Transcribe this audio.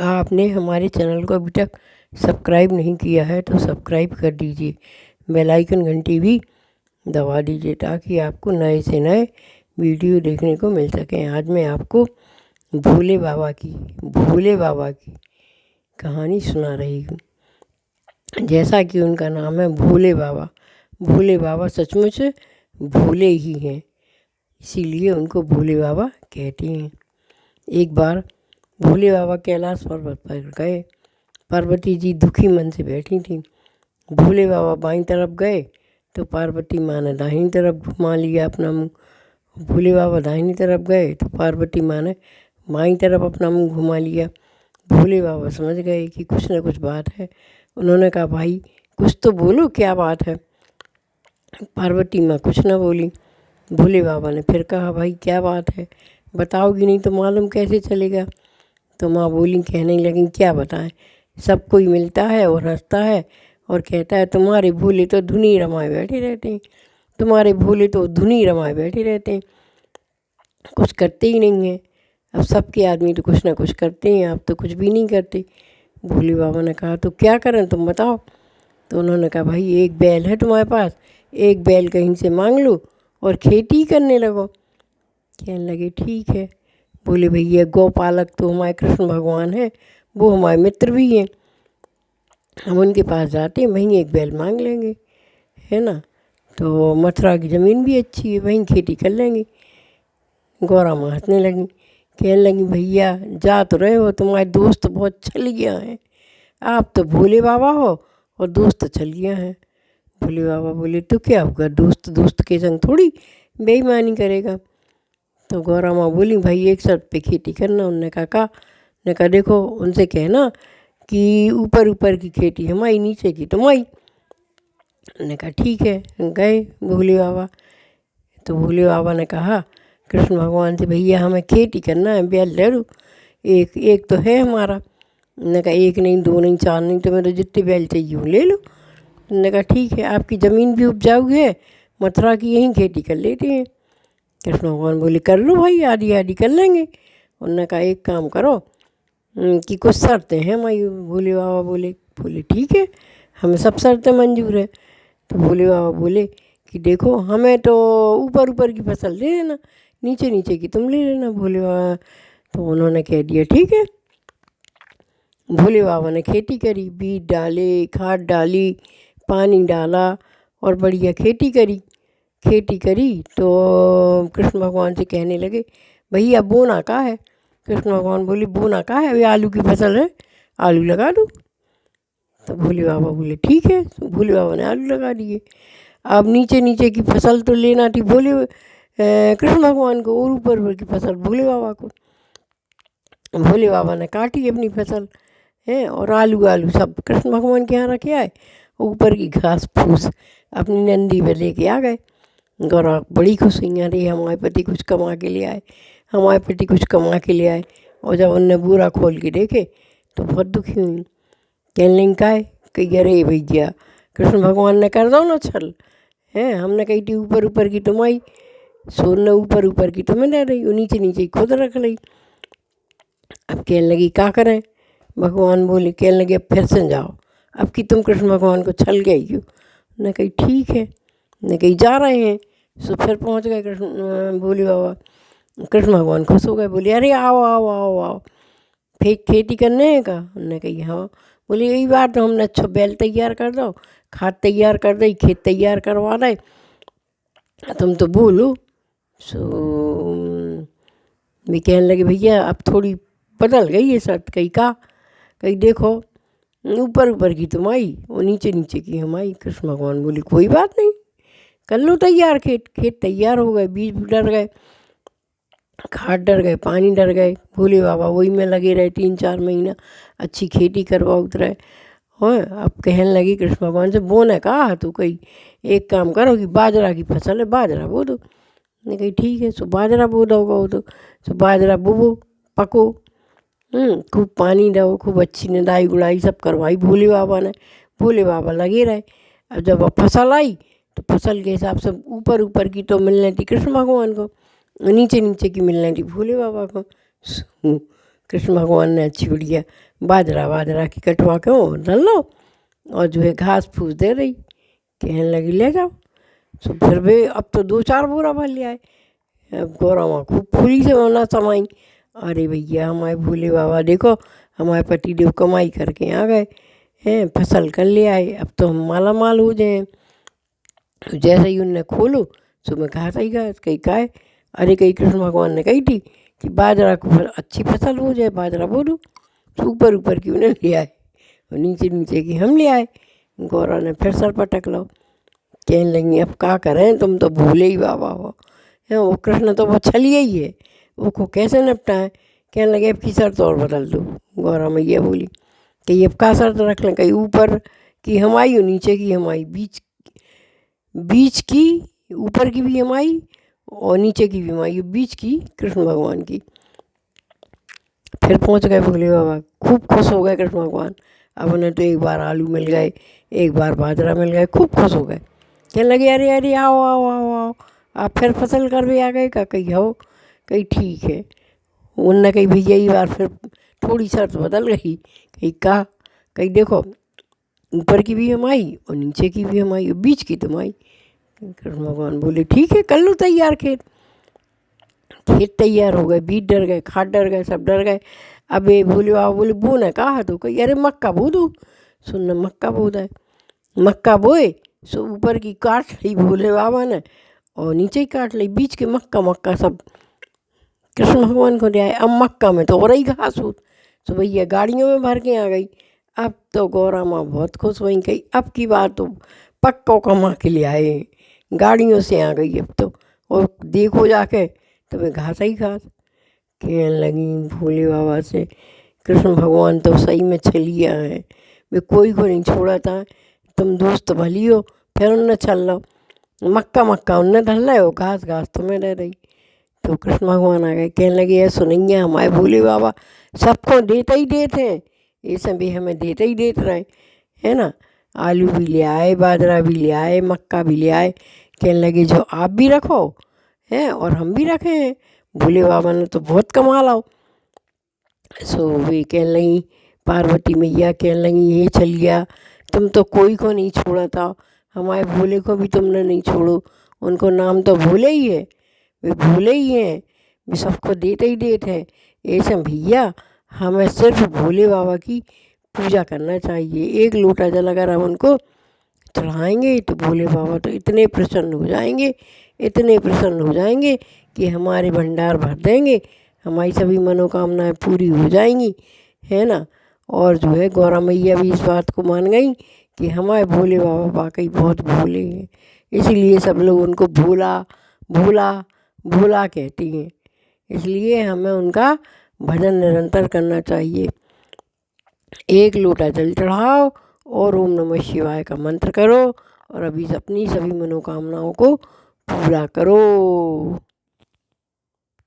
आपने हमारे चैनल को अभी तक सब्सक्राइब नहीं किया है तो सब्सक्राइब कर दीजिए, बेल आइकन घंटी भी दबा दीजिए ताकि आपको नए से नए वीडियो देखने को मिल सकें। आज मैं आपको भोले बाबा की कहानी सुना रही हूँ। जैसा कि उनका नाम है भोले बाबा सचमुच भोले ही हैं, इसीलिए उनको भोले बाबा कहते हैं। एक बार भोले बाबा कैलाश पर्वत पर गए। पार्वती जी दुखी मन से बैठी थीं। भोले बाबा बाईं तरफ गए तो पार्वती माँ ने दाहिनी तरफ घुमा लिया अपना मुँह। भोले बाबा दाहिनी तरफ गए तो पार्वती माँ ने बाईं तरफ अपना मुँह घुमा लिया। भोले बाबा समझ गए कि कुछ न कुछ बात है। उन्होंने कहा, भाई कुछ तो बोलो, क्या बात है। पार्वती माँ कुछ न बोली। भोले बाबा ने फिर कहा, भाई क्या बात है, बताओगी नहीं तो मालूम कैसे चलेगा। तो माँ बोली, कहने लगी, क्या बताएं, सब कोई मिलता है और हंसता है और कहता है तुम्हारे भोले तो धुनी रमाए बैठे रहते हैं, तुम्हारे भोले तो धुनी रमाए बैठे रहते हैं, कुछ करते ही नहीं हैं। अब सबके आदमी तो कुछ ना कुछ करते हैं, आप तो कुछ भी नहीं करते। भोले बाबा ने कहा, तो क्या करें तुम बताओ। तो उन्होंने कहा, भाई एक बैल है तुम्हारे पास, एक बैल कहीं से मांग लो और खेती करने लगो। कहने लगे, ठीक है। बोले, भैया गौपालक तो हमारे कृष्ण भगवान हैं, वो हमारे मित्र भी हैं, हम उनके पास जाते हैं, वहीं एक बैल मांग लेंगे, है ना। तो मथुरा की ज़मीन भी अच्छी है, वहीं खेती कर लेंगे। गौरा माँ हंसने लगी, कहने लगी, भैया जा तो रहे हो, तुम्हारे दोस्त बहुत छल गया हैं, आप तो भोले बाबा हो और दोस्त छल गया हैं। भोले बाबा बोले, तो क्या होगा, दोस्त के संग थोड़ी बेईमानी करेगा। तो गौरा माँ बोली, भाई एक शर्त पे खेती करना। उनने कहा, देखो उनसे कहना कि ऊपर की खेती हमारी, नीचे की तुम्हारी। उन्होंने कहा, ठीक है। गए भोले बाबा। तो भोले बाबा ने कहा कृष्ण भगवान से, भैया हमें खेती करना है, बैल ले लो, एक तो है हमारा। उन्होंने कहा, एक नहीं, दो नहीं, चार नहीं, तुम्हें तो जितने बैल चाहिए वो ले लो। उन्होंने कहा, ठीक है, आपकी ज़मीन भी उपजाऊ है, मथुरा की, यहीं खेती कर लेते हैं। कृष्ण भगवान बोले, कर लो भाई, आधी आधी कर लेंगे। उन्होंने कहा, एक काम करो कि कुछ शर्तें हैं हमारी। भोले बाबा बोले ठीक है, हमें सब शर्तें मंजूर है। तो भोले बाबा बोले कि देखो हमें तो ऊपर की फसल दे देना, नीचे की तुम ले लेना। भोले बाबा तो उन्होंने कह दिया, ठीक है। भोले बाबा ने खेती करी, बीज डाले, खाद डाली, पानी डाला और बढ़िया खेती करी तो कृष्ण भगवान से कहने लगे, भैया बोना का है। कृष्ण भगवान बोले, बोना का है, अभी आलू की फसल है, आलू लगा दो। तो भोले बाबा बोले, ठीक है। तो भोले बाबा ने आलू लगा दिए। अब नीचे की फसल तो लेना थी कृष्ण भगवान को और ऊपर की फसल भोले बाबा को। भोले बाबा ने काटी अपनी फसल है और आलू सब कृष्ण भगवान के यहाँ रखे आए। ऊपर की घास फूस अपनी नंदी में लेके आ गए। गौरा बड़ी खुश हुई, अरे हमारे पति कुछ कमा के ले आए, हमारे पति कुछ कमा के ले आए। और जब उनने बूरा खोल के देखे तो बहुत दुखी हुई। कहने लगी, का है कि अरे भैया कृष्ण भगवान ने कर दो ना छल है, हमने कही थी ऊपर की तुम आई, सोने ऊपर की तुम्हें दे रही, नीचे की खुद रख ली। अब कहने लगी, क्या करें। भगवान बोले, कहने लगे, अब फिर से जाओ, अब कि तुम कृष्ण भगवान को छल गई हो। ने कही, ठीक है। ने कही, जा रहे हैं। सो फिर पहुंच गए भोले बाबा। कृष्ण भगवान खुश हो गए, बोले, अरे आओ फिर खेती करने हैं का। उन्होंने कही, हाँ। बोले, यही बात तो हमने, अच्छा बैल तैयार कर दो, खाद तैयार कर दई, खेत तैयार करवा दे, तुम तो बोलो। सो मैं कहने लगे, भैया अब थोड़ी बदल गई है शर्त। कही देखो ऊपर की तुम आई और नीचे की हम आई। कृष्ण भगवान बोले, कोई बात नहीं, कर लो तैयार, खेत तैयार हो गए, बीज डर गए, खाद डर गए, पानी डर गए। भोले बाबा वही में लगे रहे 3-4 महीना, अच्छी खेती करवा उतरे। हाँ, अब कहने लगी कृष्ण भगवान से, बोने कहा तो कही एक काम करो कि बाजरा की फसल है, बाजरा बो दो। ने कही, ठीक है। सो बाजरा बो दो तो बाजरा बोबो, पको, खूब पानी दो, खूब अच्छी निदाई गुड़ाई सब करवाई भोले बाबा ने। भोले बाबा लगे रहे। अब जब फसल आई तो फसल के हिसाब से ऊपर की तो मिलने थी कृष्ण भगवान को, नीचे की मिलने थी भोले बाबा को। कृष्ण भगवान ने अच्छी बढ़िया बाजरा की कटवा के वो डाल लो और जो है घास फूस दे रही, कहने लगी ले जाओ। तो फिर भी अब तो 2-4 बोरा भर ले आए। अब गौरा माँ खूब फूली से होना समाई, अरे भैया हमारे भोले बाबा देखो हमारे पतिदेव कमाई करके आ गए हैं, फसल कर ले आए, अब तो हम माला माल हो जाए। जैसे ही उनने खोलो तो मैं घास ही घास कहीं का है, अरे कहीं कृष्ण भगवान ने कही थी कि बाजरा को अच्छी फसल हो जाए, बाजरा बोलो। तो ऊपर ऊपर की उन्हें ले आए और नीचे नीचे की हम ले आए। गौरा ने फिर सर पटक लो, कहने लगी अब क्या करें, तुम तो भूले ही बाबा हो। वो कृष्ण तो वो छलिए ही है, वो को कैसे निपटाएं। कहने लगे अब की शर्त और बदल दो। गौरा मैया बोली कि अब का शर्त रख लें, कहीं ऊपर की हमारी और नीचे की हमारी, बीच की, ऊपर की भी हमारी और नीचे की भी हमारी, बीच की कृष्ण भगवान की। फिर पहुंच गए भोले बाबा, खूब खुश हो गए कृष्ण भगवान। अब उन्हें तो एक बार आलू मिल गए, एक बार बाजरा मिल गए, खूब खुश हो गए। कहने लगे अरे अरे आओ आओ आओ आओ, आप फिर फसल कर भी आ गए का, कही हो कही ठीक है। उनने कही भैया ये बार फिर थोड़ी शर्त बदल गई, कही का, कही देखो ऊपर की भी हमारी और नीचे की भी हमारी और बीच की तुम्हारी। कृष्ण भगवान बोले ठीक है कर लो तैयार खेत। खेत तैयार हो गए, बीज डर गए, खाद डर गए, सब डर गए। अब ये भोले बाबा बोले बो ने कहा तो कही अरे मक्का बो दो। सुनना मक्का बो है, मक्का बोए सो ऊपर की काट ली भोले बाबा ने और नीचे ही काट ली, बीच के मक्का मक्का सब कृष्ण भगवान को दे आए। अब मक्का में तो और ही घास हो, तो भैया गाड़ियों में भर के आ गई। अब तो गौरा माँ बहुत खुश हुई, कही अब की बात तो पक्का कमा के ले आए, गाड़ियों से आ गई अब तो, और देखो जाके तुम्हें घास ही घास। कहने लगी भोले बाबा से कृष्ण भगवान तो सही में छलिया है, वे कोई को नहीं छोड़ा था, तुम दोस्त भली हो। फिर उनने छल लो, मक्का मक्का उनने धल रहे हो, घास घास तुम्हें दे रही। तो कृष्ण भगवान आ गए, कहने लगे ये सुनिए हमारे भोले बाबा सबको देते ही देते हैं, ये सब भी हमें देते ही देते रहे है ना। आलू भी ले आए, बाजरा भी ले आए, मक्का भी ले आए। कहने लगे जो आप भी रखो हैं और हम भी रखे हैं, भोले बाबा ने तो बहुत कमाल आओ। सो वे कहने लगी पार्वती मैया, कहने लगी ये चलिया तुम तो कोई को नहीं छोड़ा था, हमारे भोले को भी तुमने नहीं छोड़ो, उनको नाम तो भोले ही है, वे भोले ही हैं, वे सबको देते ही देते हैं। ऐसे भैया हमें सिर्फ भोले बाबा की पूजा करना चाहिए, एक लोटा जल अगर हम उनको चढ़ाएंगे तो भोले बाबा तो इतने प्रसन्न हो जाएंगे, इतने प्रसन्न हो जाएंगे कि हमारे भंडार भर देंगे, हमारी सभी मनोकामनाएं पूरी हो जाएंगी है ना। और जो है गौरा मैया भी इस बात को मान गई कि हमारे भोले बाबा वाकई बहुत भोले हैं, इसीलिए सब लोग उनको भोला भोला भोला कहती हैं। इसलिए हमें उनका भजन निरंतर करना चाहिए। एक लोटा जल चढ़ाओ और ओम नमः शिवाय का मंत्र करो और अभी अपनी सभी मनोकामनाओं को पूरा करो।